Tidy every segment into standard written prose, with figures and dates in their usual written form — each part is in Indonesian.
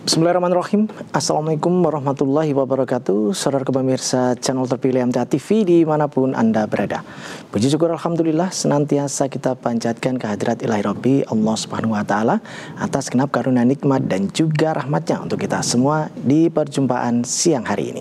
Bismillahirrahmanirrahim. Assalamualaikum warahmatullahi wabarakatuh. Saudara pemirsa channel terpilih MTA TV dimanapun Anda berada. Puji syukur Alhamdulillah senantiasa kita panjatkan kehadirat Ilahi Rabbi Allah Subhanahu Wa Taala atas genap karunia nikmat dan juga rahmatnya untuk kita semua di perjumpaan siang hari ini.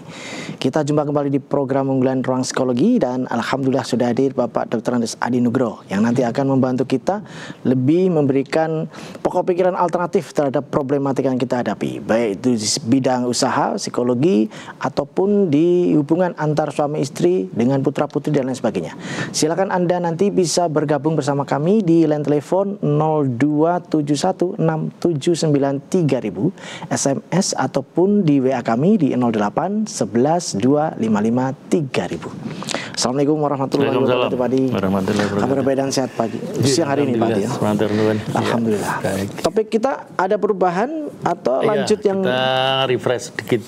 Kita jumpa kembali di program unggulan Ruang Psikologi dan Alhamdulillah sudah hadir Bapak Dr. Andes Adi Nugroho yang nanti akan membantu kita lebih memberikan pokok pikiran alternatif terhadap problematika yang kita hadapi, baik itu di bidang usaha, psikologi, ataupun di hubungan antar suami istri dengan putra putri dan lain sebagainya. Silakan Anda nanti bisa bergabung bersama kami di line telepon 02716793000, SMS ataupun di WA kami di 08112553.000. Assalamualaikum warahmatullahi wabarakatuh, Pak Adi. Kabar baik dan sehat pagi siang hari ini, Pak Adi. Alhamdulillah. Baik. Topik kita ada perubahan atau lanjut yang kita refresh sedikit.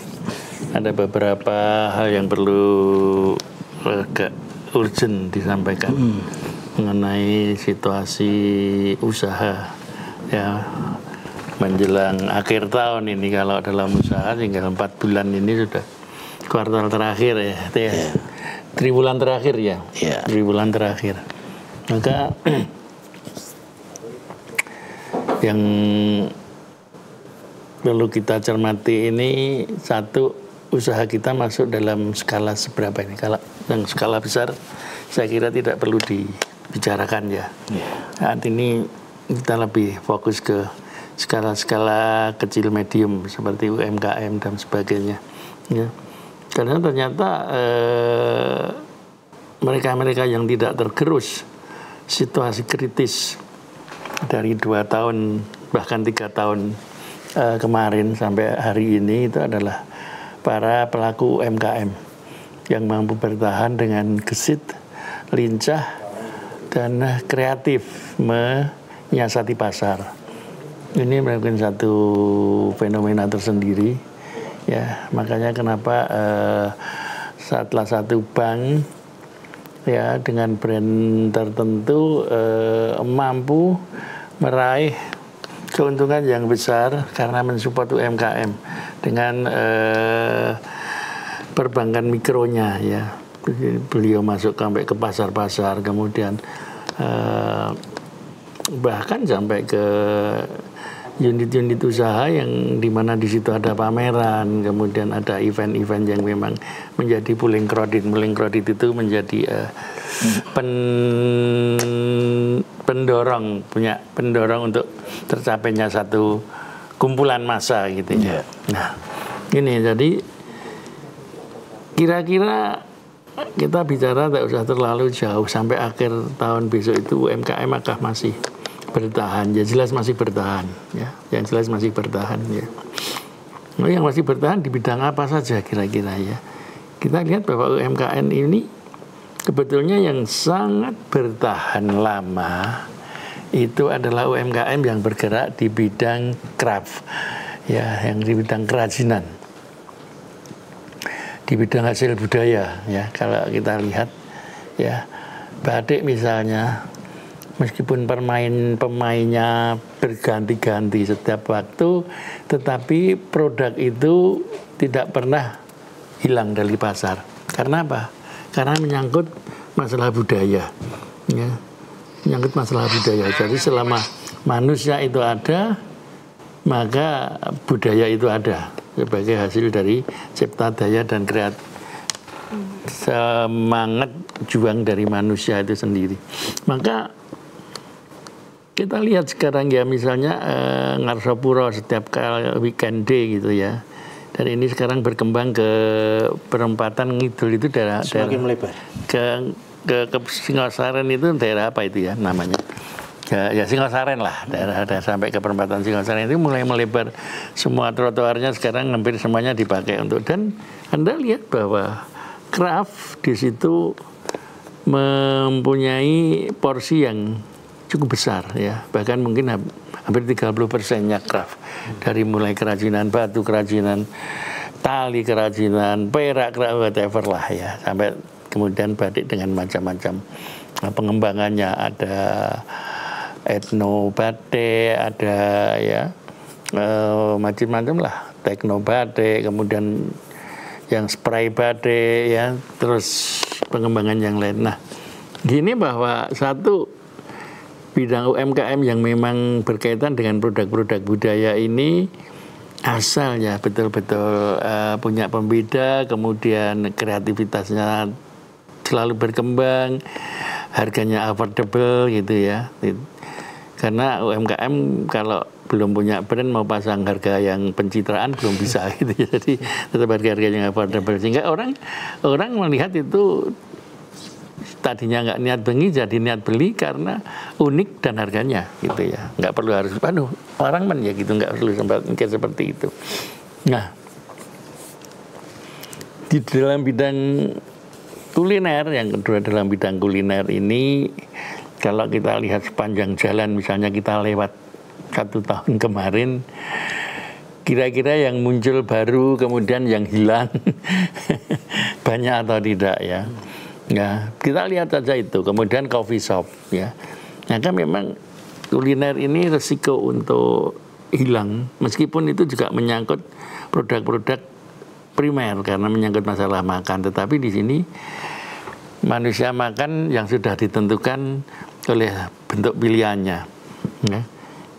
Ada beberapa hal yang perlu agak urgent disampaikan mengenai situasi usaha ya menjelang akhir tahun ini. Kalau dalam usaha tinggal 4 bulan ini sudah kuartal terakhir ya, triwulan terakhir ya, triwulan terakhir. Maka yang perlu kita cermati ini, satu, usaha kita masuk dalam skala seberapa ini. Kalau yang skala besar saya kira tidak perlu dibicarakan ya. Saat ini kita lebih fokus ke skala-skala kecil medium seperti UMKM dan sebagainya ya. Karena ternyata mereka-mereka yang tidak tergerus situasi kritis dari 2 tahun bahkan 3 tahun kemarin sampai hari ini itu adalah para pelaku UMKM yang mampu bertahan dengan gesit, lincah, dan kreatif menyiasati pasar. Ini merupakan satu fenomena tersendiri ya, makanya kenapa salah satu bank ya dengan brand tertentu mampu meraih keuntungan yang besar karena mensupport UMKM dengan perbankan mikronya ya. Beliau masuk sampai ke pasar-pasar, kemudian bahkan sampai ke unit-unit usaha yang dimana di situ ada pameran, kemudian ada event-event yang memang menjadi pooling credit. Pooling credit itu menjadi pendorong untuk tercapainya satu kumpulan massa gitu ya. Nah, ini jadi kira-kira kita bicara tidak usah terlalu jauh sampai akhir tahun besok itu UMKM apakah masih bertahan? Ya jelas masih bertahan ya. Yang jelas masih bertahan ya. Nah, yang masih bertahan di bidang apa saja kira-kira ya. Kita lihat bahwa UMKM ini sebetulnya yang sangat bertahan lama itu adalah UMKM yang bergerak di bidang craft ya, yang di bidang kerajinan, di bidang hasil budaya ya. Kalau kita lihat ya, batik misalnya, meskipun pemainnya berganti-ganti setiap waktu, tetapi produk itu tidak pernah hilang dari pasar. Karena apa? Karena menyangkut masalah budaya ya. Menyangkut masalah budaya. Jadi selama manusia itu ada, maka budaya itu ada sebagai hasil dari cipta daya dan kreatif, semangat juang dari manusia itu sendiri. Maka kita lihat sekarang ya, misalnya Ngarsopuro setiap kali weekend day gitu ya. Dan ini sekarang berkembang ke perempatan Ngidul itu daerah melebar. Ke Singosaren itu daerah apa itu ya namanya? Ya Singosaren lah, daerah sampai ke perempatan Singosaren itu mulai melebar, semua trotoarnya sekarang hampir semuanya dipakai untuk. Dan Anda lihat bahwa craft di situ mempunyai porsi yang cukup besar ya, bahkan mungkin hampir 30%-nya craft, dari mulai kerajinan batu, kerajinan tali, kerajinan perak, whatever lah ya, sampai kemudian batik dengan macam-macam pengembangannya. Ada etno batik, ada ya macam-macam lah, tekno batik, kemudian yang spray batik, ya, terus pengembangan yang lain. Nah, gini bahwa satu bidang UMKM yang memang berkaitan dengan produk-produk budaya ini asalnya betul-betul punya pembeda, kemudian kreativitasnya selalu berkembang, harganya affordable gitu ya. Karena UMKM kalau belum punya brand mau pasang harga yang pencitraan belum bisa gitu ya. Jadi tetap harga-harga yang affordable sehingga orang melihat itu tadinya nggak niat beli jadi niat beli karena unik dan harganya gitu ya. Nggak perlu harus orang ya gitu, nggak perlu mikir seperti itu. Nah, di dalam bidang kuliner, yang kedua dalam bidang kuliner ini, kalau kita lihat sepanjang jalan, misalnya kita lewat 1 tahun kemarin, kira-kira yang muncul baru kemudian yang hilang banyak atau tidak ya. Ya, kita lihat saja itu. Kemudian coffee shop ya. Maka memang kuliner ini resiko untuk hilang, meskipun itu juga menyangkut produk-produk primer karena menyangkut masalah makan. Tetapi di sini manusia makan yang sudah ditentukan oleh bentuk pilihannya. Ya.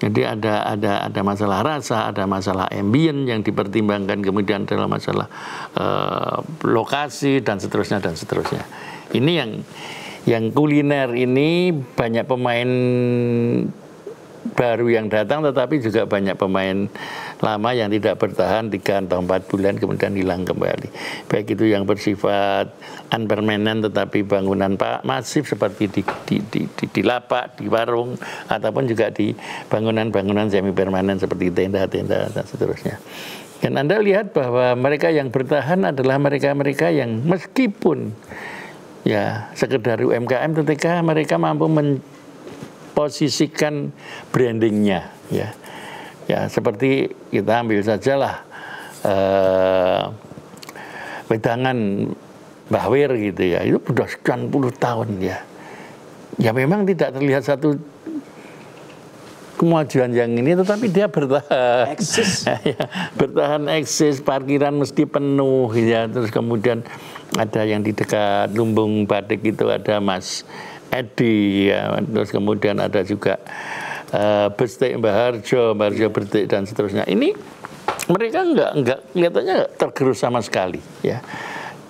Jadi ada masalah rasa, ada masalah ambient yang dipertimbangkan, kemudian adalah masalah lokasi dan seterusnya dan seterusnya. Ini yang kuliner ini banyak pemain baru yang datang, tetapi juga banyak pemain lama yang tidak bertahan 3 atau 4 bulan kemudian hilang kembali. Baik itu yang bersifat unpermanent tetapi bangunan masif seperti di lapak, di warung, ataupun juga di bangunan-bangunan semi permanen seperti tenda-tenda dan seterusnya. Dan Anda lihat bahwa mereka yang bertahan adalah mereka-mereka yang meskipun ya sekedar UMKM, ketika mereka mampu posisikan brandingnya ya seperti kita ambil sajalah wedangan Mbah Wir gitu ya, itu sudah sekian puluh tahun ya memang tidak terlihat satu kemajuan yang ini, tetapi dia bertahan eksis bertahan eksis, parkiran mesti penuh ya. Terus kemudian ada yang di dekat Lumbung Batik itu ada Mas Edi ya. Terus kemudian ada juga Bestik Mbah Harjo Bertik dan seterusnya. Ini mereka enggak kelihatannya tergerus sama sekali ya.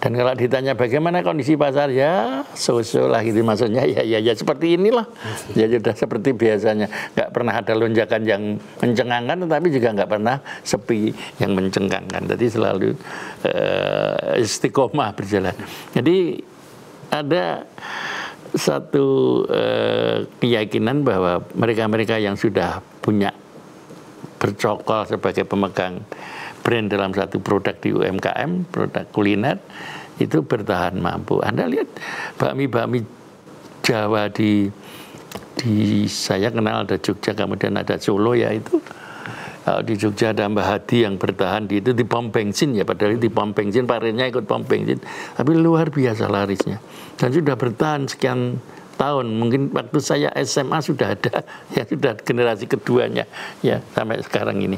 Dan kalau ditanya bagaimana kondisi pasar, ya so-so lah gitu, maksudnya ya seperti inilah. Ya sudah seperti biasanya, nggak pernah ada lonjakan yang mencengangkan, tetapi juga nggak pernah sepi yang mencengangkan. Jadi selalu istiqomah berjalan. Jadi ada satu keyakinan bahwa mereka-mereka yang sudah punya bercokol sebagai pemegang brand dalam satu produk di UMKM, produk kuliner, itu bertahan mampu. Anda lihat bakmi-bakmi Jawa di saya kenal ada Jogja, kemudian ada Solo ya, itu di Jogja ada Mbah Hadi yang bertahan di itu, di pom bensin ya, padahal di pom bensin parenya ikut pom bensin, tapi luar biasa larisnya dan sudah bertahan sekian tahun. Mungkin waktu saya SMA sudah ada, ya sudah generasi keduanya ya sampai sekarang ini.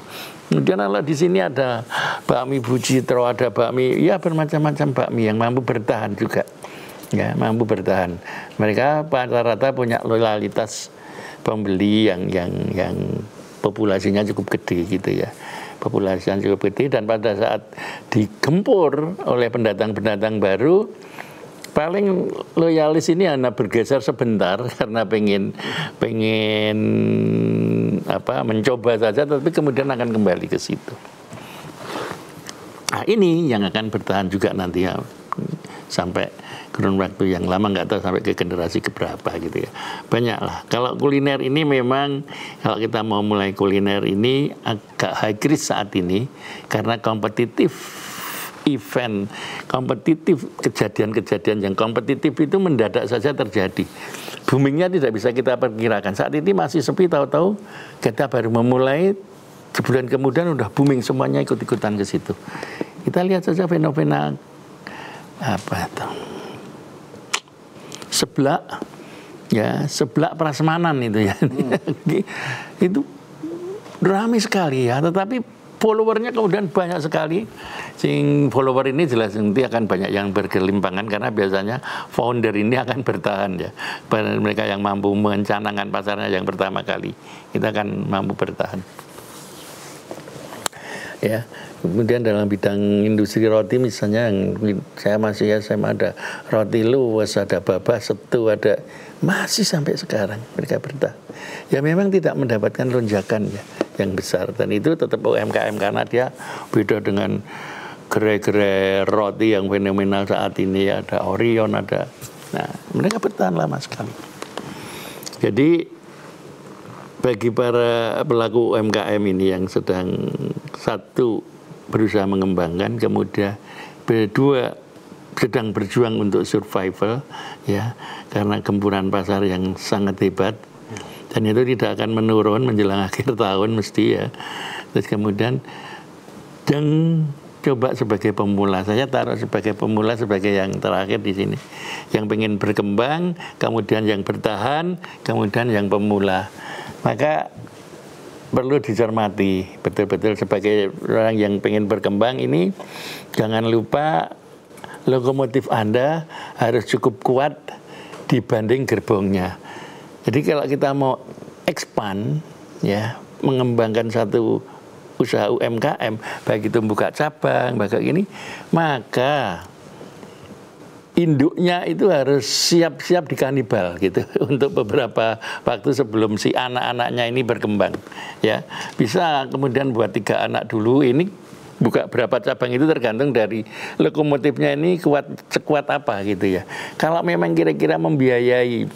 Kemudian kalau di sini ada bakmi Bu Citro, ada bakmi ya bermacam-macam bakmi yang mampu bertahan juga, ya mampu bertahan. Mereka rata-rata punya loyalitas pembeli yang populasinya cukup gede gitu ya, populasinya cukup gede, dan pada saat digempur oleh pendatang-pendatang baru, paling loyalis ini hanya bergeser sebentar karena pengen mencoba saja, tapi kemudian akan kembali ke situ. Nah, ini yang akan bertahan juga nanti ya sampai kurun waktu yang lama, nggak tahu sampai ke generasi keberapa gitu ya. Banyak lah. Kalau kuliner ini memang kalau kita mau mulai kuliner ini agak high risk saat ini karena kompetitif. Event kompetitif, kejadian-kejadian yang kompetitif itu mendadak saja terjadi. Boomingnya tidak bisa kita perkirakan. Saat ini masih sepi, tahu-tahu kita baru memulai, sebulan kemudian udah booming, semuanya ikut-ikutan ke situ. Kita lihat saja fenomena apa itu? Seblak prasmanan itu ya. Itu ramai sekali ya, tetapi followernya kemudian banyak sekali. Sing follower ini jelas nanti akan banyak yang bergelimpangan karena biasanya founder ini akan bertahan ya. Mereka yang mampu mencanangkan pasarnya yang pertama kali, kita akan mampu bertahan. Ya, kemudian dalam bidang industri roti misalnya, yang saya masih SMA ada roti luwes, ada babah setu, ada masih sampai sekarang mereka bertahan. Ya memang tidak mendapatkan lonjakan ya yang besar, dan itu tetap UMKM karena dia beda dengan gerai-gerai roti yang fenomenal saat ini, ada Orion, ada. Nah, mereka bertahan lama sekali. Jadi bagi para pelaku UMKM ini yang sedang satu berusaha mengembangkan, kemudian kedua sedang berjuang untuk survival ya, karena gempuran pasar yang sangat hebat dan itu tidak akan menurun menjelang akhir tahun mesti ya. Terus kemudian yang coba sebagai pemula, saya taruh sebagai pemula sebagai yang terakhir di sini, yang pengen berkembang, kemudian yang bertahan, kemudian yang pemula. Maka perlu dicermati betul-betul sebagai orang yang pengen berkembang ini, jangan lupa lokomotif Anda harus cukup kuat dibanding gerbongnya. Jadi kalau kita mau expand ya, mengembangkan satu usaha UMKM, baik itu buka cabang, baik ini, maka induknya itu harus siap-siap dikanibal gitu untuk beberapa waktu sebelum si anak-anaknya ini berkembang ya. Bisa kemudian buat 3 anak dulu, ini buka berapa cabang itu tergantung dari lokomotifnya ini sekuat apa gitu ya. Kalau memang kira-kira membiayai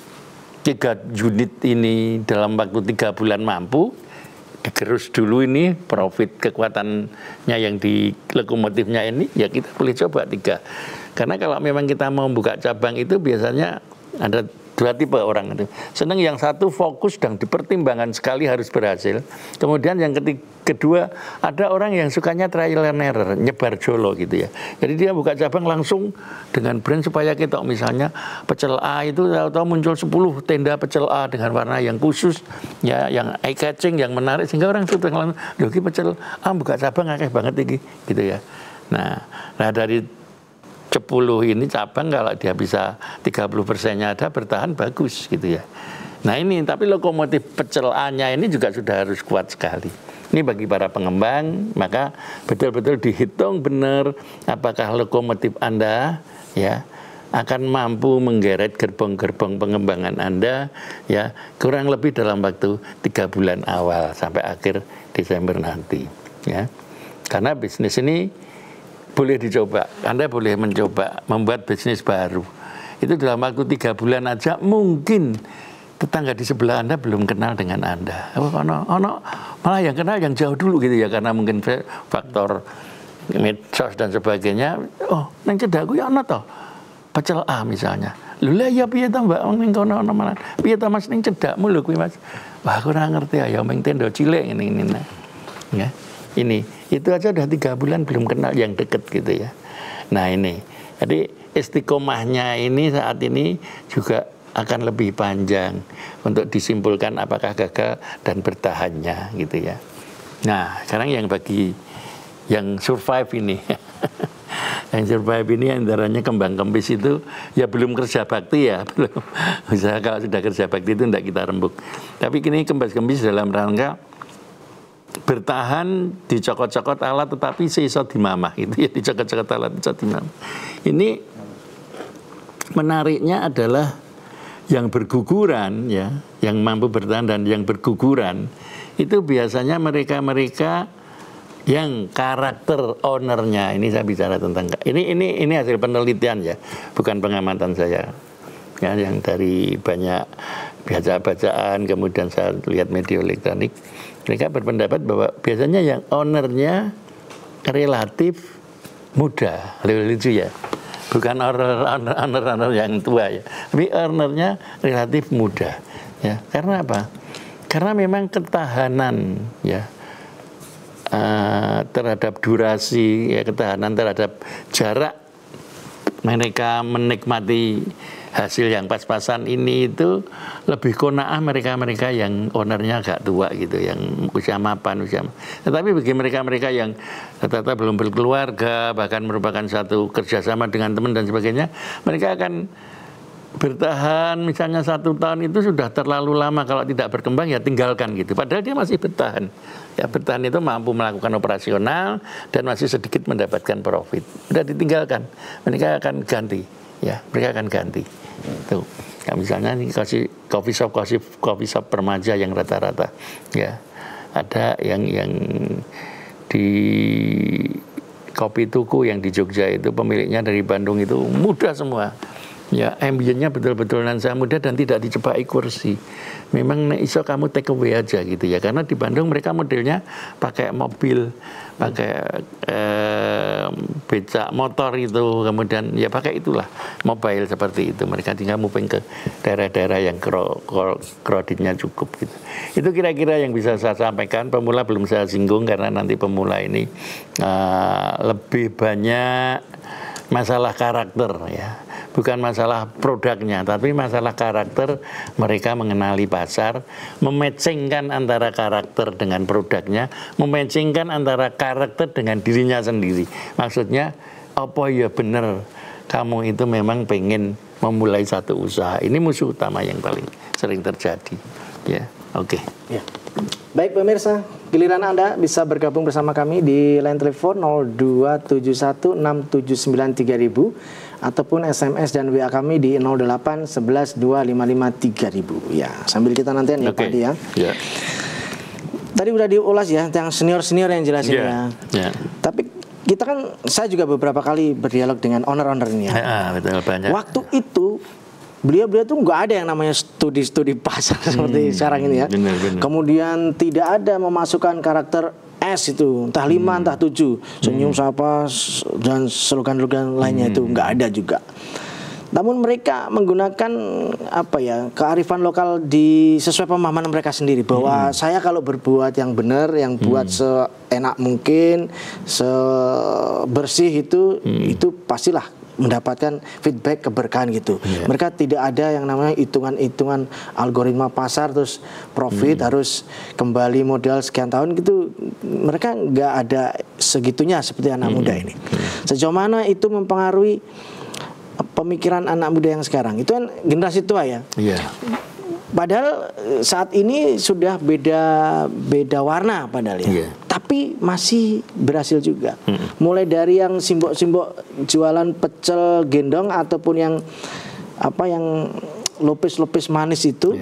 3 unit ini dalam waktu 3 bulan mampu, digerus dulu ini profit kekuatannya yang di lokomotifnya ini, ya kita boleh coba 3. Karena kalau memang kita mau buka cabang itu biasanya ada 2 tipe orang itu. Senang yang satu fokus dan dipertimbangkan sekali harus berhasil. Kemudian yang kedua ada orang yang sukanya trial and error, nyebar jolo gitu ya. Jadi dia buka cabang langsung dengan brand supaya kita misalnya pecel A itu tahu muncul 10 tenda pecel A dengan warna yang khusus ya, yang eye catching, yang menarik sehingga orang sudah langsung, loh iki pecel A buka cabang akeh banget iki gitu ya. Nah dari 10 ini cabang kalau dia bisa 30%-nya ada bertahan bagus gitu ya. Nah ini tapi lokomotif pecel A-nya ini juga sudah harus kuat sekali. Ini bagi para pengembang, maka betul-betul dihitung benar apakah lokomotif Anda ya akan mampu menggeret gerbong-gerbong pengembangan Anda ya kurang lebih dalam waktu 3 bulan awal sampai akhir Desember nanti ya. Karena bisnis ini boleh dicoba, Anda boleh mencoba membuat bisnis baru. Itu dalam waktu 3 bulan aja mungkin tetangga di sebelah Anda belum kenal dengan Anda. Malah yang kenal yang jauh dulu gitu ya, karena mungkin faktor medsos dan sebagainya. Oh, nang cedakku ya ana to. Pecel A misalnya. Lho lah ya piye to Mbak ning kono ana malah. Piye to Mas ning cedakmu lho kuwi Mas. Wah, aku ora ngerti ya ming tenda cilik ini. Ya. Ini itu aja udah 3 bulan belum kenal yang deket gitu ya. Nah ini, jadi istiqomahnya ini saat ini juga akan lebih panjang untuk disimpulkan apakah gagal dan bertahannya gitu ya. Nah sekarang yang bagi yang survive ini, yang survive ini antaranya kembang kempis itu ya belum kerja bakti ya, belum. Misalnya kalau sudah kerja bakti itu tidak kita rembuk. Tapi kini kembang kempis dalam rangka bertahan dicokot-cokot alat tetapi seiso dimamah itu ya, dicokot-cokot alat iso dimamah. Ini menariknya adalah yang berguguran ya, yang mampu bertahan dan yang berguguran itu biasanya mereka-mereka yang karakter ownernya, ini saya bicara tentang ini hasil penelitian ya, bukan pengamatan saya ya, yang dari banyak bacaan kemudian saya lihat media elektronik. Mereka berpendapat bahwa biasanya yang ownernya relatif muda, lucu ya, bukan owner yang tua ya, tapi ownernya relatif muda ya. Karena apa? Karena memang ketahanan ya terhadap durasi ya, ketahanan terhadap jarak mereka menikmati hasil yang pas-pasan ini itu lebih kona'ah mereka-mereka yang ownernya agak tua gitu, yang usia mapan, tetapi bagi mereka-mereka yang ternyata belum berkeluarga, bahkan merupakan satu kerjasama dengan teman dan sebagainya, mereka akan bertahan misalnya 1 tahun itu sudah terlalu lama, kalau tidak berkembang ya tinggalkan gitu. Padahal dia masih bertahan. Ya bertahan itu mampu melakukan operasional dan masih sedikit mendapatkan profit. Sudah ditinggalkan, mereka akan ganti. Ya, mereka akan ganti. Tuh. Ya, misalnya ini coffee shop remaja yang rata-rata. Ya, ada yang di Kopi Tuku yang di Jogja itu pemiliknya dari Bandung itu muda semua. Ya, ambience-nya betul-betul nansa muda dan tidak dicepai kursi. Memang iso kamu take away aja gitu ya. Karena di Bandung mereka modelnya pakai mobil, pakai becak motor itu, kemudian ya pakai itulah mobile seperti itu. Mereka tinggal moving ke daerah-daerah yang crowded-nya cukup gitu. Itu kira-kira yang bisa saya sampaikan. Pemula belum saya singgung karena nanti pemula ini lebih banyak masalah karakter ya. Bukan masalah produknya, tapi masalah karakter mereka mengenali pasar, mematchingkan antara karakter dengan produknya, mematchingkan antara karakter dengan dirinya sendiri. Maksudnya, apa ya benar kamu itu memang pengen memulai satu usaha. Ini musuh utama yang paling sering terjadi. Ya, oke. Ya. Baik pemirsa, giliran Anda bisa bergabung bersama kami di line telepon 02716793000 ataupun SMS dan WA kami di 08112553.000. Ya, sambil kita nantikan ya Pak Adi ya. Yeah. Tadi udah diulas ya, yang senior-senior yang jelasin ya. Yeah. Tapi kita kan, saya juga beberapa kali berdialog dengan owner-owner ini ya. Betul, banyak. Waktu itu beliau tuh nggak ada yang namanya studi pasar seperti sekarang ini ya. Benar. Kemudian tidak ada memasukkan karakter S itu, entah 5 entah 7, senyum sapa dan slogan-slogan lainnya itu nggak ada juga. Namun mereka menggunakan apa ya, kearifan lokal sesuai pemahaman mereka sendiri bahwa saya kalau berbuat yang benar, yang buat seenak mungkin, sebersih itu pastilah mendapatkan feedback keberkahan gitu. Mereka tidak ada yang namanya hitungan-hitungan algoritma pasar terus profit harus kembali modal sekian tahun gitu. Mereka nggak ada segitunya seperti anak muda ini. Sejauh mana itu mempengaruhi pemikiran anak muda yang sekarang? Itu kan generasi tua ya. Padahal saat ini sudah beda warna padahal ya. Tapi masih berhasil juga. Mulai dari yang simbok-simbok jualan pecel gendong ataupun yang lopis-lopis manis itu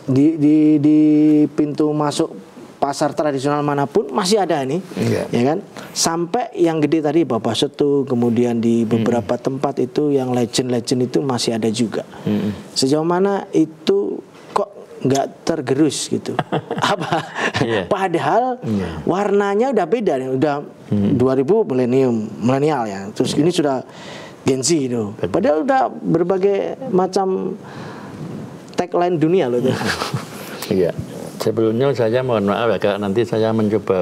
di pintu masuk pasar tradisional manapun masih ada ini, ya kan? Sampai yang gede tadi Bapak Setu, kemudian di beberapa tempat itu yang legend-legend itu masih ada juga. Sejauh mana itu kok nggak tergerus gitu? Padahal warnanya udah beda nih, udah 2000 milenial ya. Terus ini sudah Gen Z itu. Padahal udah berbagai macam tagline dunia loh itu. Iya. Sebelumnya saya mohon maaf ya, kalau nanti saya mencoba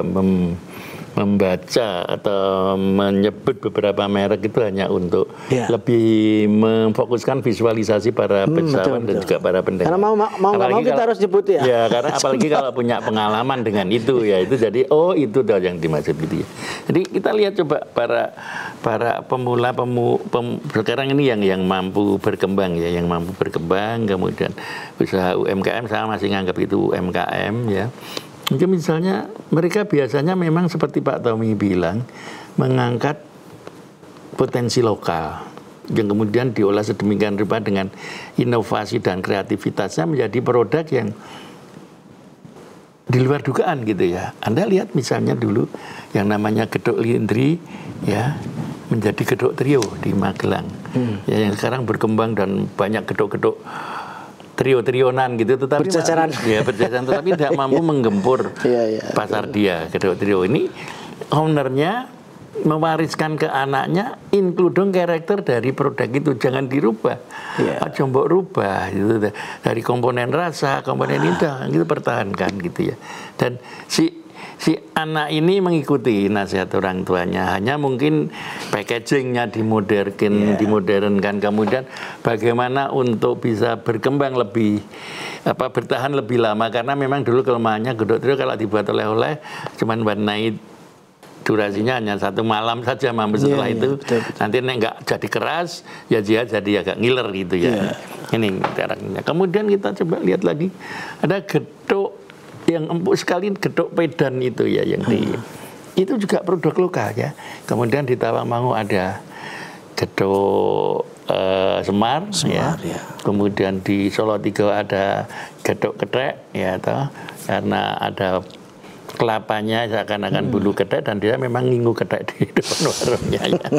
membaca atau menyebut beberapa merek itu hanya untuk lebih memfokuskan visualisasi para pejabat dan juga para pendengar. Karena mau kita harus nyebut ya. Ya, karena apalagi kalau punya pengalaman dengan itu ya, itu jadi itu dah yang dimaksud gitu ya. Jadi kita lihat coba para pemula sekarang ini yang mampu berkembang ya, yang mampu berkembang, kemudian usaha UMKM, saya masih nganggap itu UMKM ya. Mungkin misalnya mereka biasanya memang seperti Pak Tommy bilang mengangkat potensi lokal yang kemudian diolah sedemikian rupa dengan inovasi dan kreativitasnya menjadi produk yang di luar dugaan gitu ya. Anda lihat misalnya dulu yang namanya gedok lindri ya menjadi gedok trio di Magelang ya, yang sekarang berkembang dan banyak gedok-gedok trio-trionan gitu, tetapi berjajaran tetapi tidak mampu menggempur pasar dia. Gedok trio ini ownernya mewariskan ke anaknya including karakter dari produk itu, jangan dirubah, aja mbok rubah gitu, dari komponen rasa, komponen indah gitu pertahankan gitu ya. Dan si si anak ini mengikuti nasihat orang tuanya, hanya mungkin packagingnya dimodernkan, kemudian bagaimana untuk bisa berkembang lebih bertahan lebih lama, karena memang dulu kelemahannya Gedok Trio kalau dibuat oleh-oleh cuman warnai durasinya hanya 1 malam saja mampu, setelah itu betul. nanti nggak jadi keras ya dia jadi agak ngiler gitu ya. Ini karakternya. Kemudian kita coba lihat lagi ada gedok yang empuk sekali, gedok Pedan itu ya yang itu juga produk lokal ya. Kemudian di Tawangmangu ada gedok Semar ya. Kemudian di Solo Tigo ada gedok Kethek ya toh, karena ada kelapanya seakan-akan bulu kethek dan dia memang nginggu kethek di depan warungnya ya.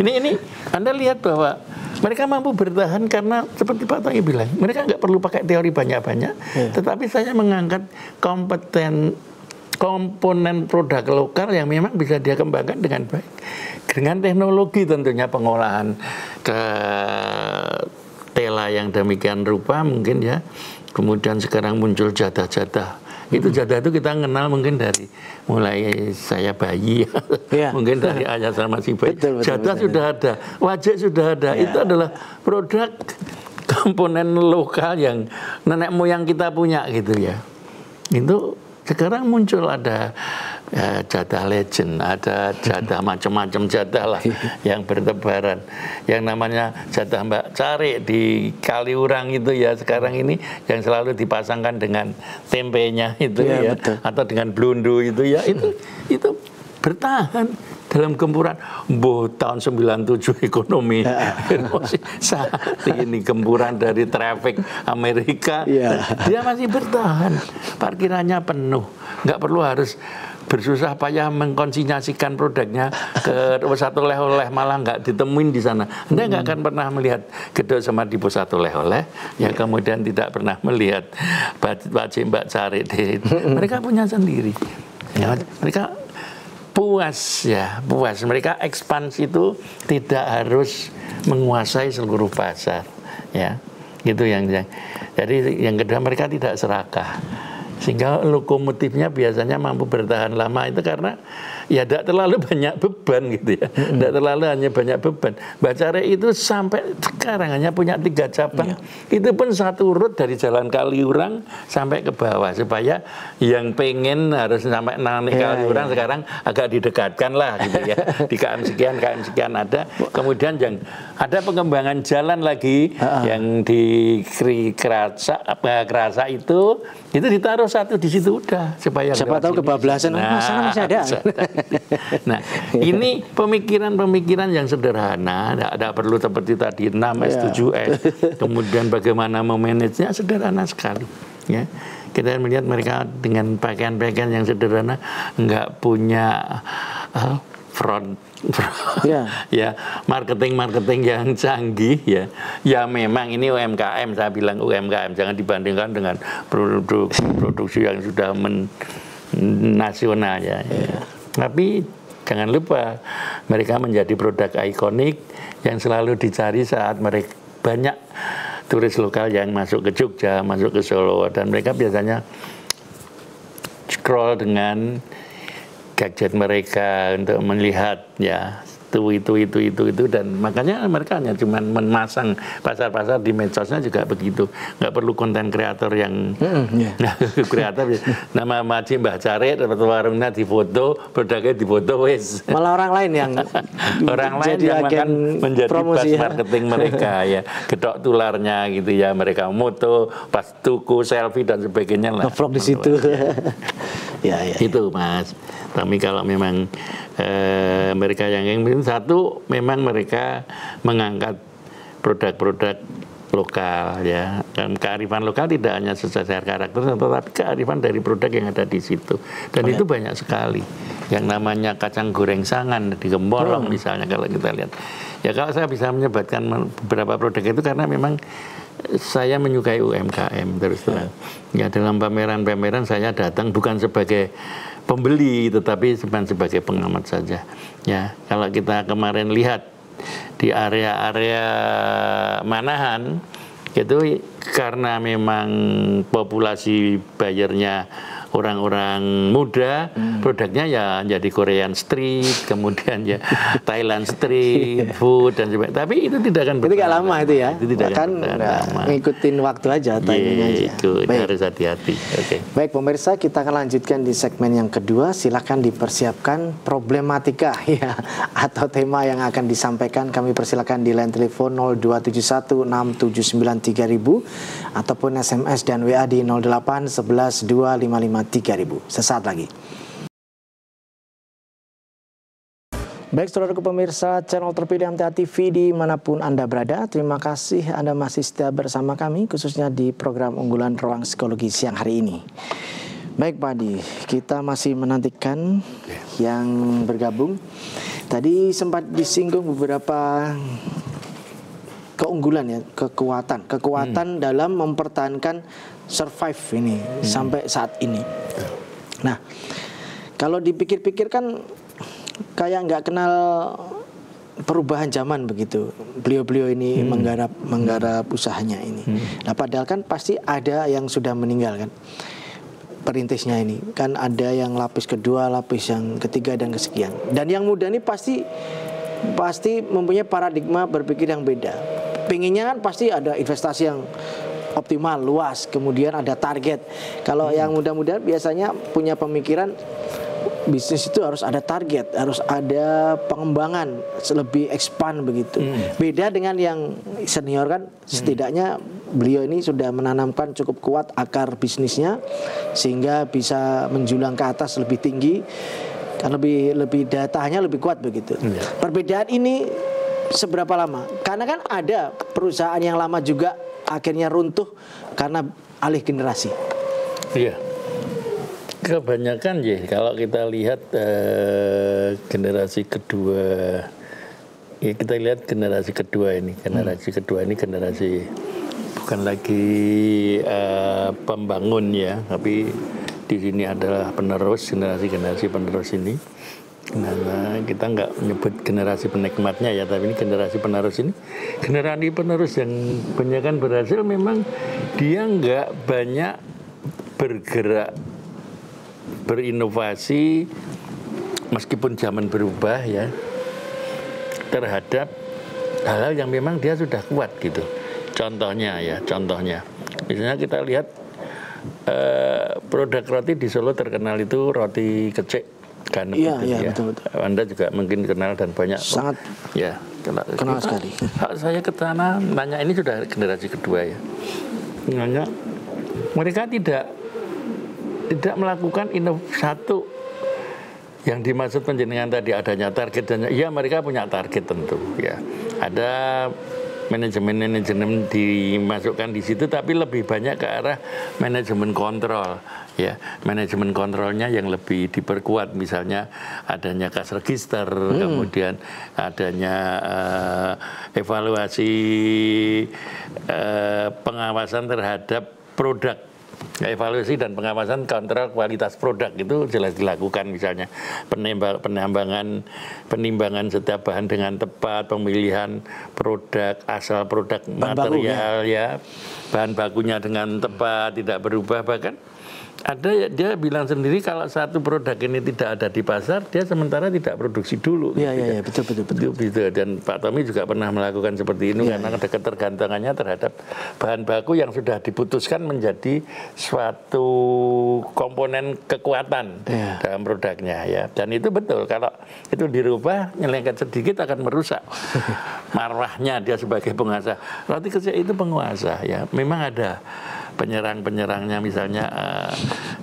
Ini Anda lihat bahwa mereka mampu bertahan karena seperti Pak Tongi bilang, mereka nggak perlu pakai teori banyak-banyak, tetapi saya mengangkat komponen produk lokal yang memang bisa dia kembangkan dengan baik dengan teknologi tentunya pengolahan ke tela yang demikian rupa mungkin ya. Kemudian sekarang muncul jadah-jadah. Itu jadah itu kita kenal mungkin dari mulai saya bayi, mungkin dari ayah sama si bayi. Jadah sudah ada, wajik sudah ada. Itu adalah produk komponen lokal yang nenek moyang kita punya gitu ya. Itu sekarang muncul ada jadah legend, ada jadah macam-macam jadah lah yang bertebaran. Yang namanya jadah Mbak Cari di Kaliurang itu ya sekarang ini yang selalu dipasangkan dengan tempenya itu ya atau dengan blundu itu ya itu bertahan dalam gempuran tahun 97 ekonomi saat ini gempuran dari traffic Amerika dia masih bertahan, parkirannya penuh, nggak perlu harus bersusah payah mengkonsinyasikan produknya ke pusat oleh-oleh, malah nggak ditemuin di sana. Anda nggak akan pernah melihat Gedok Semar di pusat oleh-oleh, yang kemudian tidak pernah melihat wajik Mbak Cari. Mereka punya sendiri. Ya, mereka puas. Mereka ekspansi itu tidak harus menguasai seluruh pasar. Ya, gitu yang. Jadi yang kedua mereka tidak serakah. Sehingga lokomotifnya biasanya mampu bertahan lama itu karena ya tidak terlalu banyak beban gitu ya. Tidak terlalu hanya banyak beban. Mbak Cari itu sampai sekarang hanya punya 3 cabang. Itu pun satu rute dari Jalan Kaliurang sampai ke bawah. Supaya yang pengen harus sampai naik Kaliurang sekarang agak didekatkan lah gitu ya. Di KM sekian ada. Kemudian yang ada pengembangan jalan lagi yang di Kerasa itu ditaruh satu di situ udah supaya siapa tahu kebablasan sana masih ada. Nah, ini pemikiran-pemikiran yang sederhana, tidak perlu seperti tadi 6S, 7S. Kemudian bagaimana memanagenya sederhana sekali. Ya, kita melihat mereka dengan pakaian-pakaian yang sederhana, nggak punya front ya marketing yang canggih ya memang ini UMKM, saya bilang UMKM jangan dibandingkan dengan produksi yang sudah nasional ya. Tapi jangan lupa mereka menjadi produk ikonik yang selalu dicari saat mereka banyak turis lokal yang masuk ke Jogja, masuk ke Solo, dan mereka biasanya scroll dengan gadget mereka untuk melihat ya itu dan makanya mereka hanya cuma memasang pasar-pasar di medsosnya juga begitu, nggak perlu konten kreator yang kreator nama Maji Mbah Cari dapat warungnya difoto, produknya difoto wes malah orang lain yang akan menjadi promosi marketing mereka ya, gedok tularnya gitu ya, mereka moto pas tuku selfie dan sebagainya lah, vlog di situ ya. Itu Mas. Tapi kalau memang mereka yang satu, memang mereka mengangkat produk-produk lokal ya, dan kearifan lokal tidak hanya secara karakter, tetapi kearifan dari produk yang ada di situ, dan itu banyak sekali. Yang namanya kacang goreng sangan di Gemborong misalnya, kalau kita lihat ya, kalau saya bisa menyebutkan beberapa produk itu karena memang saya menyukai UMKM terus terang. Ya, dalam pameran-pameran saya datang bukan sebagai pembeli tetapi sebagai pengamat saja. Ya, kalau kita kemarin lihat di area-area Manahan itu karena memang populasi bayarnya orang-orang muda, produknya ya jadi Korean street, kemudian ya Thailand street food dan sebagainya. Tapi itu tidak akan Itu nggak lama itu ya. Itu tidak kan lama. ngikutin waktu aja, timing aja. Itu harus hati-hati. Oke. Baik pemirsa, kita akan lanjutkan di segmen yang kedua. Silahkan dipersiapkan problematika ya atau tema yang akan disampaikan. Kami persilakan di line telepon 02716793.000 ataupun SMS dan WA di 08112553.000. Sesaat lagi. Baik saudaraku pemirsa channel terpilih MTA TV dimanapun Anda berada, terima kasih Anda masih setia bersama kami khususnya di program unggulan Ruang Psikologi siang hari ini. Baik Pak Adi, kita masih menantikan yang bergabung. Tadi sempat disinggung beberapa keunggulan ya, kekuatan dalam mempertahankan survive ini sampai saat ini. Nah, kalau dipikir-pikir kan kayak nggak kenal perubahan zaman begitu. Beliau-beliau ini menggarap usahanya ini. Nah, padahal kan pasti ada yang sudah meninggal kan. Perintisnya ini kan ada yang lapis kedua, lapis yang ketiga dan kesekian. Dan yang muda ini pasti mempunyai paradigma berpikir yang beda. Pinginnya kan pasti ada investasi yang optimal, luas, kemudian ada target. Kalau yang muda-muda biasanya punya pemikiran bisnis itu harus ada target, harus ada pengembangan, lebih expand begitu. Beda dengan yang senior kan, setidaknya beliau ini sudah menanamkan cukup kuat akar bisnisnya sehingga bisa menjulang ke atas lebih tinggi, kan lebih datanya lebih kuat begitu. Perbedaan ini seberapa lama? Karena kan ada perusahaan yang lama juga akhirnya runtuh karena alih generasi. Iya. Kebanyakan ya kalau kita lihat generasi kedua, ya kita lihat generasi kedua ini generasi bukan lagi pembangun ya, tapi di sini adalah penerus, generasi penerus ini. Nah, kita nggak menyebut generasi penikmatnya ya, tapi ini generasi penerus ini. Generasi penerus yang kebanyakan berhasil memang dia nggak banyak bergerak, berinovasi meskipun zaman berubah ya terhadap hal-hal yang memang dia sudah kuat gitu. Contohnya misalnya kita lihat produk roti di Solo terkenal itu roti kecik ganep iya, betul. Anda juga mungkin kenal dan banyak sangat ya kenal sekali. Saya ke sana nanya, ini sudah generasi kedua ya, nanya mereka tidak melakukan satu yang dimaksud penjenengan tadi adanya target dan ya mereka punya target tentu ya, ada manajemen dimasukkan di situ, tapi lebih banyak ke arah manajemen kontrol ya, manajemen kontrolnya yang lebih diperkuat, misalnya adanya cash register, kemudian adanya evaluasi pengawasan terhadap produk. Evaluasi dan pengawasan kontrol kualitas produk itu jelas dilakukan, misalnya penimbangan setiap bahan dengan tepat, pemilihan produk, asal produk material ya, bahan bakunya dengan tepat, tidak berubah. Bahkan ada dia bilang sendiri kalau satu produk ini tidak ada di pasar, dia sementara tidak produksi dulu. Iya, betul. Dan Pak Tommy juga pernah melakukan seperti ini karena ada ketergantungannya terhadap bahan baku yang sudah diputuskan menjadi suatu komponen kekuatan dalam produknya ya. Dan itu betul, kalau itu dirubah nyelengkat sedikit akan merusak marwahnya dia sebagai penguasa. Roti kecil itu penguasa ya. Memang ada penyerang-penyerangnya, misalnya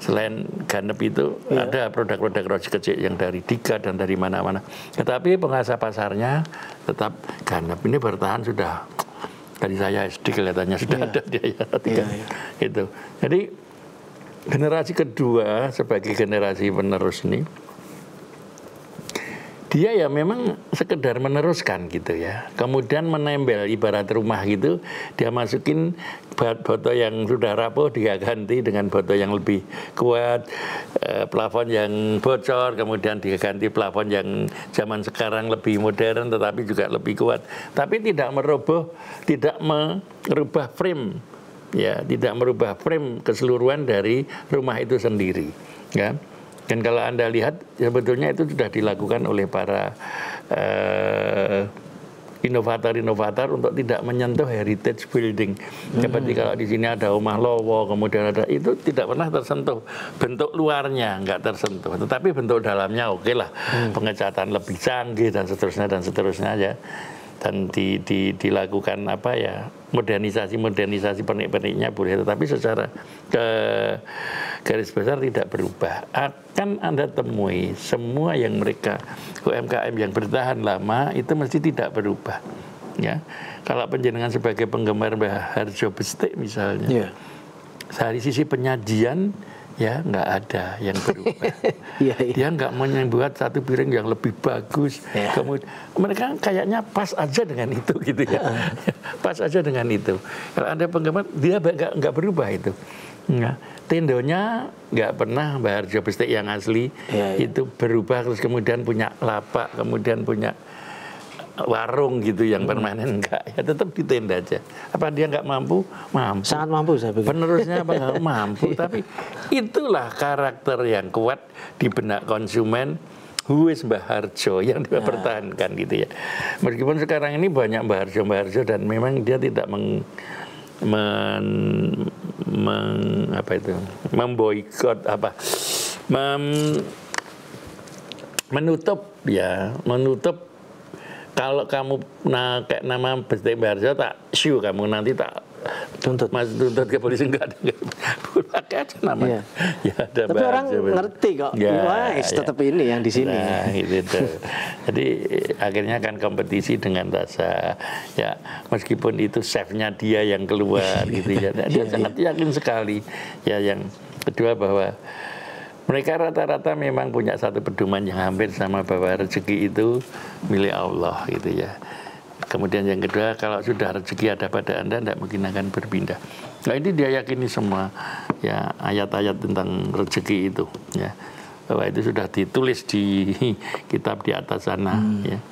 selain ganep itu ada produk-produk roti kecil yang dari Dika dan dari mana-mana. Tetapi penguasa pasarnya tetap ganep. Ini bertahan sudah dari saya SD kelihatannya sudah ada dia ya, itu. Jadi generasi kedua sebagai generasi penerus ini, dia ya memang sekedar meneruskan gitu ya. Kemudian menempel ibarat rumah gitu, dia masukin botol yang sudah rapuh dia ganti dengan botol yang lebih kuat, plafon yang bocor kemudian dia ganti plafon yang zaman sekarang lebih modern tetapi juga lebih kuat. Tapi tidak merubah frame ya, tidak merubah frame keseluruhan dari rumah itu sendiri, ya. Dan kalau Anda lihat sebetulnya itu sudah dilakukan oleh para inovator-inovator untuk tidak menyentuh heritage building. Seperti kalau di sini ada Omah Lowo, kemudian ada itu tidak pernah tersentuh. Bentuk luarnya nggak tersentuh, tetapi bentuk dalamnya oke lah. Pengecatan lebih canggih dan seterusnya ya. Dan dilakukan apa ya, modernisasi pernik-perniknya boleh, tetapi secara garis besar tidak berubah. Akan Anda temui semua yang mereka UMKM yang bertahan lama itu mesti tidak berubah, ya. Kalau penjenengan sebagai penggemar Mbah Hardjo Bestik misalnya, dari sisi penyajian ya nggak ada yang berubah. Dia nggak mau membuat satu piring yang lebih bagus. Kemudian mereka kayaknya pas aja dengan itu gitu ya. Pas aja dengan itu. Kalau Anda penggemar, dia nggak berubah itu. Nah, tendonya nggak pernah Mbah Hardjo Bestik yang asli itu berubah, terus kemudian punya lapak, kemudian punya warung gitu yang permanen, enggak ya, tetap di tenda aja. Apa dia nggak mampu? Mampu, sangat mampu saya pikir. Penerusnya apa nggak mampu, tapi itulah karakter yang kuat di benak konsumen. Who is Mbah Hardjo yang dia pertahankan gitu ya. Meskipun sekarang ini banyak Mbah Hardjo dan memang dia tidak memboikot menutup. Kalau kamu kayak nama Bestik Mbah Hardjo, tak kamu nanti tak tuntut ke polisi, enggak ada, pakai aja namanya. Ya, ada. Tapi orang ngerti kok, tetap ini yang di sini. Nah, gitu. Jadi akhirnya kan kompetisi dengan rasa, ya meskipun itu chefnya dia yang keluar gitu ya, dia sangat yakin sekali. Ya, yang kedua bahwa mereka rata-rata memang punya satu pedoman yang hampir sama, bahwa rezeki itu milik Allah gitu ya. Kemudian yang kedua, kalau sudah rezeki ada pada Anda, tidak mungkin akan berpindah. Nah, ini dia yakini semua ya ayat-ayat tentang rezeki itu ya, bahwa itu sudah ditulis di kitab di atas sana ya.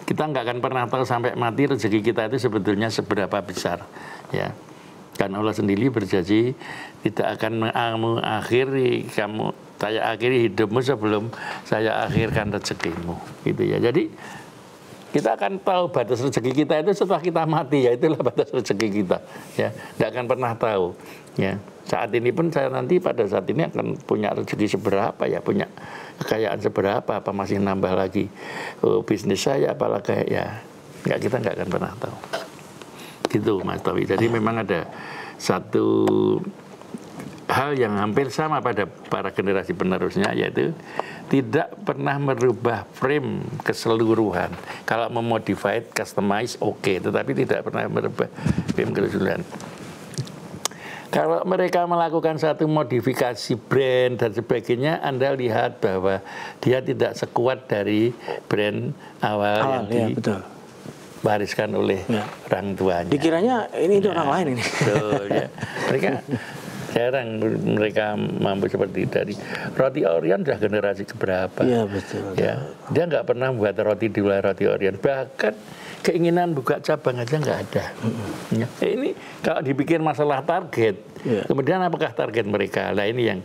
Kita nggak akan pernah tahu sampai mati rezeki kita itu sebetulnya seberapa besar ya. Kan Allah sendiri berjanji tidak akan mengakhiri saya akhiri hidupmu sebelum saya akhirkan rezekimu gitu ya. Jadi kita akan tahu batas rezeki kita itu setelah kita mati, ya itulah batas rezeki kita ya. Tidak akan pernah tahu ya. Saat ini pun saya nanti pada saat ini akan punya rezeki seberapa ya, punya kekayaan seberapa, apa masih nambah lagi bisnis saya apalagi ya, kita nggak akan pernah tahu. Gitu Mas Tawi. Jadi memang ada satu hal yang hampir sama pada para generasi penerusnya, yaitu tidak pernah merubah frame keseluruhan. Kalau memodified, customize, oke, tetapi tidak pernah merubah frame keseluruhan. Kalau mereka melakukan satu modifikasi brand dan sebagainya, Anda lihat bahwa dia tidak sekuat dari brand awal yang wariskan oleh orang tuanya. Dikiranya ini orang lain ini. Betul, ya. Jarang mereka mampu seperti dari roti Orion sudah generasi keberapa. Iya betul. Ya, dia nggak pernah buat roti di luar roti Orion. Bahkan keinginan buka cabang aja nggak ada. Ya, ini kalau dipikir masalah target, kemudian apakah target mereka? Nah ini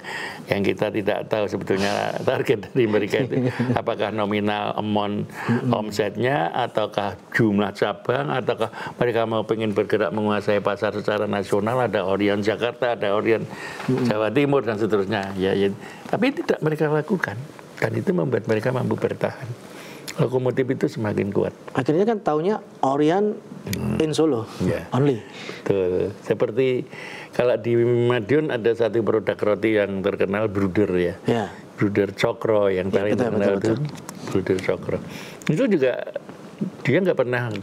yang kita tidak tahu sebetulnya target dari mereka itu. Apakah nominal amount omsetnya, ataukah jumlah cabang, ataukah mereka mau pengen bergerak menguasai pasar secara nasional? Ada Orion Jakarta, ada Orion Jawa Timur dan seterusnya. Ya. Tapi tidak mereka lakukan, dan itu membuat mereka mampu bertahan. Lokomotif itu semakin kuat. Akhirnya kan taunya Orion in Solo, only. Betul. Seperti kalau di Madiun ada satu produk roti yang terkenal, Bruder ya. Bruder Cokro yang paling terkenal itu Bruder Cokro. Itu juga dia nggak pernah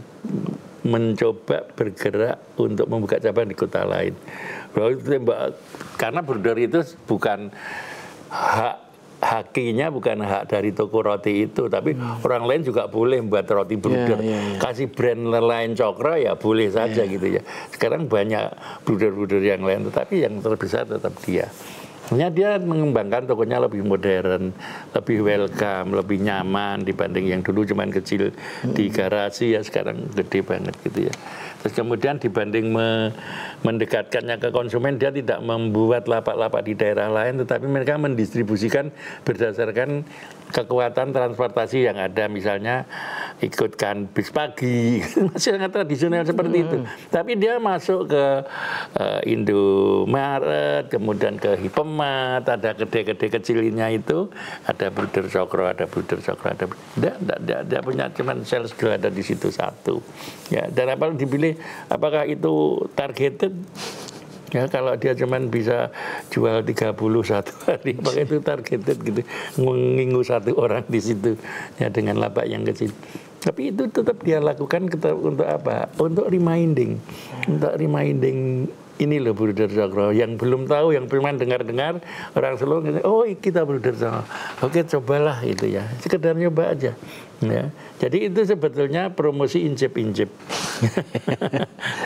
mencoba bergerak untuk membuka cabang di kota lain. Karena Bruder itu bukan hakinya, bukan hak dari toko roti itu, tapi orang lain juga boleh membuat roti Bruder. Kasih brand lain Cokro ya boleh saja gitu ya. Sekarang banyak Bruder yang lain, tetapi yang terbesar tetap dia. Hanya dia mengembangkan tokonya lebih modern, lebih welcome, lebih nyaman dibanding yang dulu cuman kecil di garasi, ya sekarang gede banget gitu ya. Terus kemudian dibanding mendekatkannya ke konsumen, dia tidak membuat lapak-lapak di daerah lain, tetapi mereka mendistribusikan berdasarkan kekuatan transportasi yang ada, misalnya ikutkan bis pagi, masih sangat tradisional seperti itu. Tapi dia masuk ke Indomaret, kemudian ke Hypermart, ada kedai-kedai kecilnya itu, ada Bruder Cokro, ada dia punya cuman sales girl ada di situ satu. Ya, dan apalagi dipilih, apakah itu targeted? Ya, kalau dia cuman bisa jual 30 satu hari, maka itu targeted gitu, mengingu satu orang di situ ya dengan lapak yang kecil. Tapi itu tetap dia lakukan untuk apa? Untuk reminding, ini loh Bruder Cokro. Yang belum tahu, yang cuma dengar-dengar orang Solo, oh kita Bruder Cokro. Oke, cobalah itu ya, sekedar nyoba aja. Ya, jadi itu sebetulnya promosi incip-incip.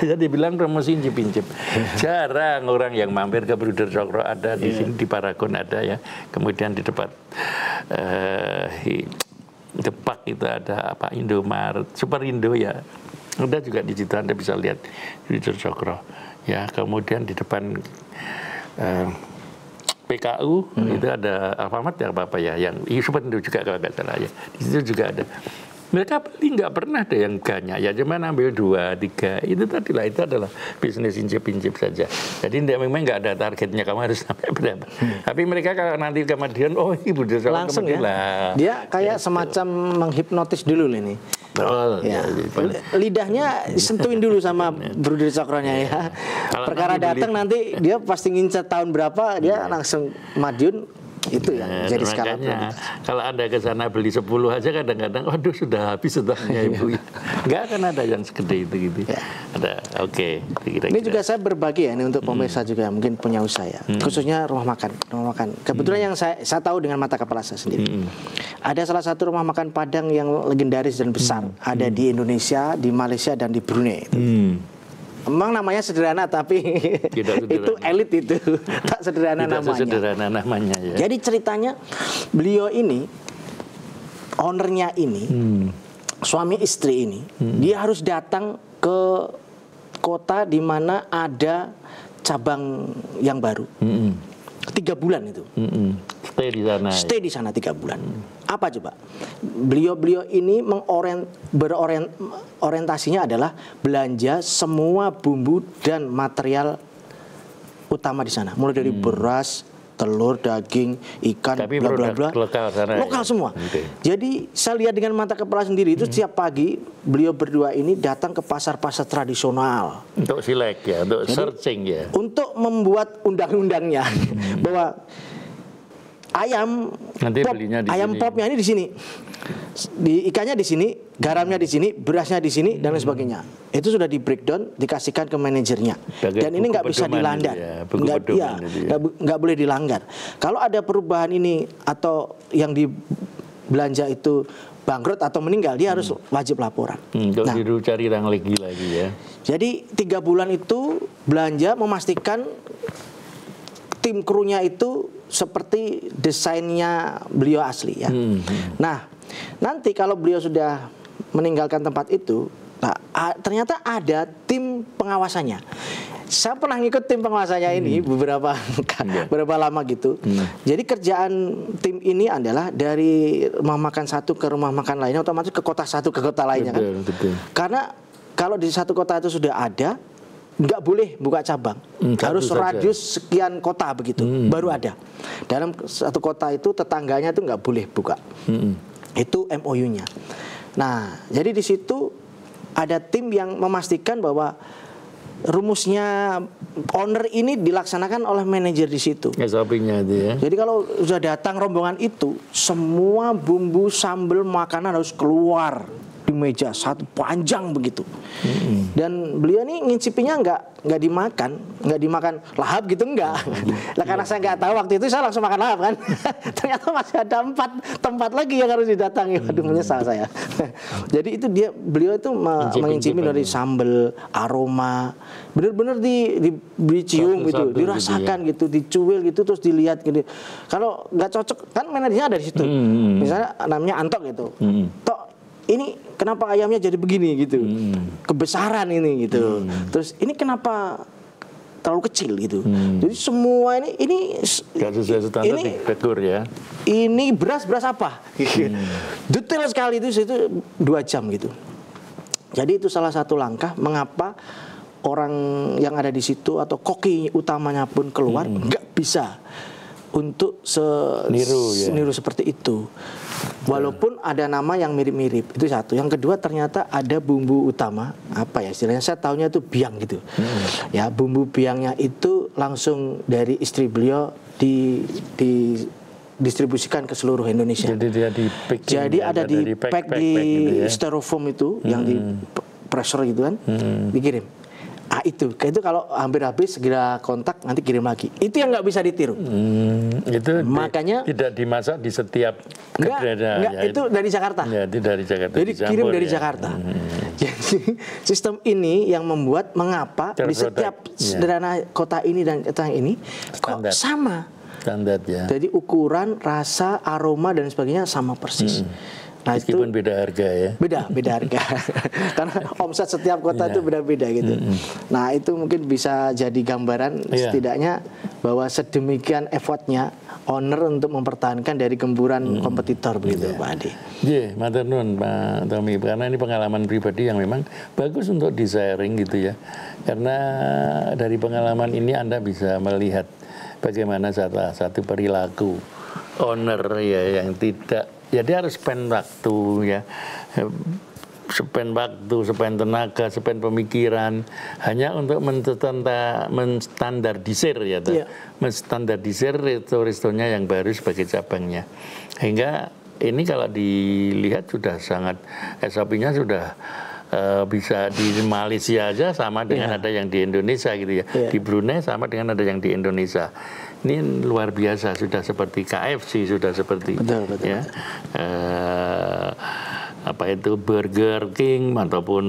Bisa dibilang promosi incip-incip. Jarang orang yang mampir ke Bruder Cokro, ada di sini di Paragon ada ya. Kemudian di depan Depak itu ada apa, Indomaret, Super Indo ya. Udah juga di situ Anda bisa lihat Bruder Cokro. Ya, kemudian di depan PKU itu ada Alfamart ya apa ya, yang Super Indo juga kalau nggak salah ya. Di situ juga ada. Mereka beli nggak pernah ada yang banyak, ya cuman ambil 2, 3, itu tadi lah, itu adalah bisnis incip-incip saja. Jadi memang nggak ada targetnya kamu harus sampai berapa. Tapi mereka kalau nanti kemudian, oh ini Bruder Cokro langsung ya, lah. dia kayak semacam menghipnotis dulu ini. Betul. Ya. Lidahnya sentuhin dulu sama Bruder Cokronya ya. Perkara datang nanti dia pasti ngincer tahun berapa, dia langsung Madiun. Itu yang jadi skala prioritas. Kalau Anda ke sana beli 10 aja kadang-kadang, waduh sudah habis stoknya Ibu. Nggak akan ada yang segede itu gitu. Ya. Ada, oke. Ini juga saya berbagi ya, ini untuk pemirsa juga mungkin punya usaha ya. Khususnya rumah makan. Kebetulan yang saya tahu dengan mata kepala saya sendiri. Ada salah satu rumah makan Padang yang legendaris dan besar. Ada di Indonesia, di Malaysia, dan di Brunei. Memang namanya sederhana, tapi itu elit itu. Tak sederhana tidak namanya. Sederhana namanya ya. Jadi ceritanya beliau ini, ownernya ini, suami istri ini, dia harus datang ke kota di mana ada cabang yang baru. 3 bulan itu. Stay di sana. Stay di sana 3 bulan. Apa coba? Beliau ini berorientasinya adalah belanja semua bumbu dan material utama di sana. Mulai dari beras, telur, daging, ikan, bla bla bla. Lokal semua. Okay. Jadi saya lihat dengan mata kepala sendiri itu setiap pagi beliau berdua ini datang ke pasar-pasar tradisional. Untuk select ya, untuk searching ya. Untuk membuat undang-undangnya bahwa ayam popnya ini di sini, ikannya di sini, garamnya di sini, berasnya di sini, dan lain sebagainya. Itu sudah di breakdown, dikasihkan ke manajernya. Dan ini nggak bisa dilanggar, nggak boleh dilanggar. Kalau ada perubahan ini atau yang dibelanja itu bangkrut atau meninggal, dia harus wajib laporan. Nah, cari yang lagi ya. Jadi 3 bulan itu belanja, memastikan tim krunya itu seperti desainnya beliau asli ya. Nah, nanti kalau beliau sudah meninggalkan tempat itu, ternyata ada tim pengawasannya. Saya pernah ngikut tim pengawasannya ini beberapa lama gitu. Jadi kerjaan tim ini adalah dari rumah makan satu ke rumah makan lainnya, otomatis ke kota satu ke kota lainnya kan. Betul. Karena kalau di satu kota itu sudah ada, nggak boleh buka cabang, harus radius sekian kota begitu, baru ada. Dalam satu kota itu tetangganya itu nggak boleh buka. Itu MOU-nya. Nah, jadi di situ ada tim yang memastikan bahwa rumusnya owner ini dilaksanakan oleh manajer di situ. SOP-nya itu ya. Jadi kalau sudah datang rombongan itu, semua bumbu, sambal, makanan harus keluar di meja satu panjang begitu. Dan beliau nih ngincipinya nggak dimakan lahap gitu enggak. Lah karena saya nggak tahu waktu itu saya langsung makan lahap kan. Ternyata masih ada 4 tempat lagi yang harus didatangi. Waduh, menyesal saya. Jadi itu beliau itu mengincipi dari sambal, aroma, benar-benar dicium gitu, dirasakan gitu, dicuil gitu, terus dilihat gitu. Kalau nggak cocok kan manajernya ada di situ. Misalnya namanya Antok gitu. Tok, ini kenapa ayamnya jadi begini gitu, kebesaran ini gitu. Terus ini kenapa terlalu kecil gitu. Jadi semua ini nggak sesuai standar ditegur ya. Ini beras apa? Detail sekali itu 2 jam gitu. Jadi itu salah satu langkah mengapa orang yang ada di situ atau koki utamanya pun keluar nggak bisa untuk niru seperti itu. Walaupun ada nama yang mirip-mirip, itu satu. Yang kedua ternyata ada bumbu utama, apa ya istilahnya, saya tahunya itu biang gitu. Ya, bumbu biangnya itu langsung dari istri beliau didistribusikan ke seluruh Indonesia. Jadi dia di-pack. Jadi ada di pack di gitu ya? styrofoam itu yang di pressure gitu kan, dikirim. Itu kalau hampir habis segera kontak, nanti kirim lagi. Itu yang nggak bisa ditiru. Itu makanya tidak dimasak di setiap keberadaan. Enggak, itu dari Jakarta. Ya, itu dari Jakarta. Jadi kirim dari Jakarta. Jadi sistem ini yang membuat mengapa di setiap sederhana kota ini dan kota ini standar. Kok sama. Standar ya. Jadi ukuran, rasa, aroma dan sebagainya sama persis. Nah, meskipun itu beda harga ya. Beda harga. Karena omset setiap kota itu beda-beda gitu. Nah, itu mungkin bisa jadi gambaran setidaknya bahwa sedemikian effortnya owner untuk mempertahankan dari gemburan kompetitor begitu, Pak Adi. Iya, matur nuwun Pak Tommy, karena ini pengalaman pribadi yang memang bagus untuk di-sharing gitu ya. Karena dari pengalaman ini Anda bisa melihat bagaimana salah satu perilaku owner ya yang tidak. Ya dia harus spend waktu ya, spend tenaga, spend pemikiran hanya untuk menstandardisir ya, menstandardisir resto-restonya yang baru sebagai cabangnya. Hingga ini kalau dilihat sudah sangat SOP-nya sudah bisa di Malaysia aja sama dengan ada yang di Indonesia gitu ya, di Brunei sama dengan ada yang di Indonesia. Ini luar biasa, sudah seperti KFC, sudah seperti betul. Ya, apa itu Burger King ataupun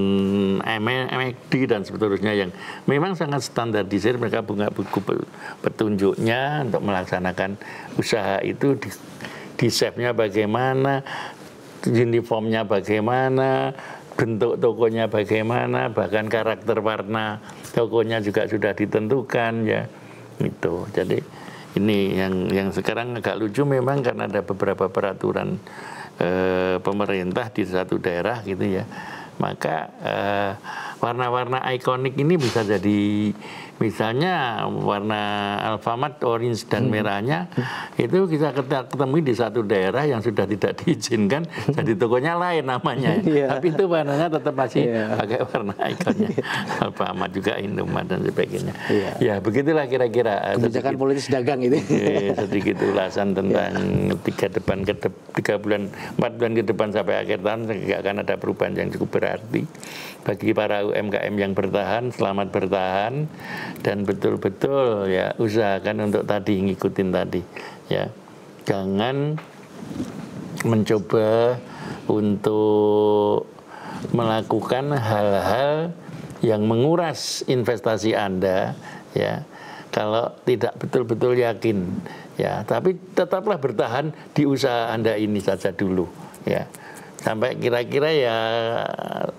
McD dan seterusnya yang memang sangat standardisir. Mereka punya buku petunjuknya untuk melaksanakan usaha itu, di chefnya bagaimana, uniformnya bagaimana, bentuk tokonya bagaimana, bahkan karakter warna tokonya juga sudah ditentukan ya. Itu jadi ini yang sekarang agak lucu memang karena ada beberapa peraturan pemerintah di satu daerah gitu ya, maka warna-warna ikonik ini bisa jadi misalnya warna Alfamart orange dan merahnya itu kita ketemu di satu daerah yang sudah tidak diizinkan, jadi tokonya lain namanya, tapi itu warnanya tetap masih pakai warna ikonnya Alfamart juga Indomaret dan sebagainya. Ya begitulah kira-kira kebijakan politis dagang itu. Sedikit ulasan tentang 4 bulan ke depan sampai akhir tahun tidak akan ada perubahan yang cukup berarti bagi para UMKM yang bertahan. Selamat bertahan dan betul-betul ya usahakan untuk tadi ngikutin tadi ya, jangan mencoba untuk melakukan hal-hal yang menguras investasi Anda ya kalau tidak betul-betul yakin ya, tapi tetaplah bertahan di usaha Anda ini saja dulu ya, sampai kira-kira ya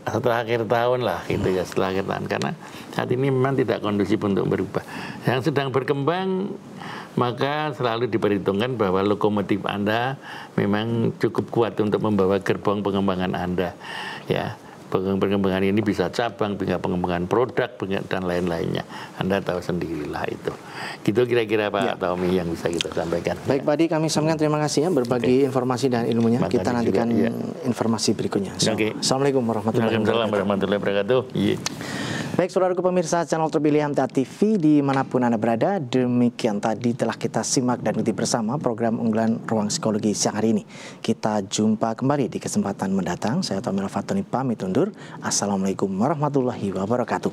setelah akhir tahun lah gitu ya, setelah akhir tahun, karena saat ini memang tidak kondusif untuk berubah. Yang sedang berkembang maka selalu diperhitungkan bahwa lokomotif Anda memang cukup kuat untuk membawa gerbong pengembangan Anda ya. Pengembangan ini bisa cabang, bisa pengembangan produk dan lain-lainnya. Anda tahu sendirilah itu. Gitu kira-kira Pak Tommy yang bisa kita sampaikan. Baik Pak Adi, kami sampaikan terima kasih ya berbagi informasi dan ilmunya. Kita nantikan informasi berikutnya. Assalamualaikum warahmatullahi wabarakatuh. Waalaikumsalam warahmatullahi wabarakatuh. Baik, saudaraku pemirsa channel terpilih MTA TV dimanapun Anda berada, demikian tadi telah kita simak dan ikuti bersama program unggulan Ruang Psikologi siang hari ini. Kita jumpa kembali di kesempatan mendatang. Saya Tomil Fatoni pamit undur. Assalamualaikum warahmatullahi wabarakatuh.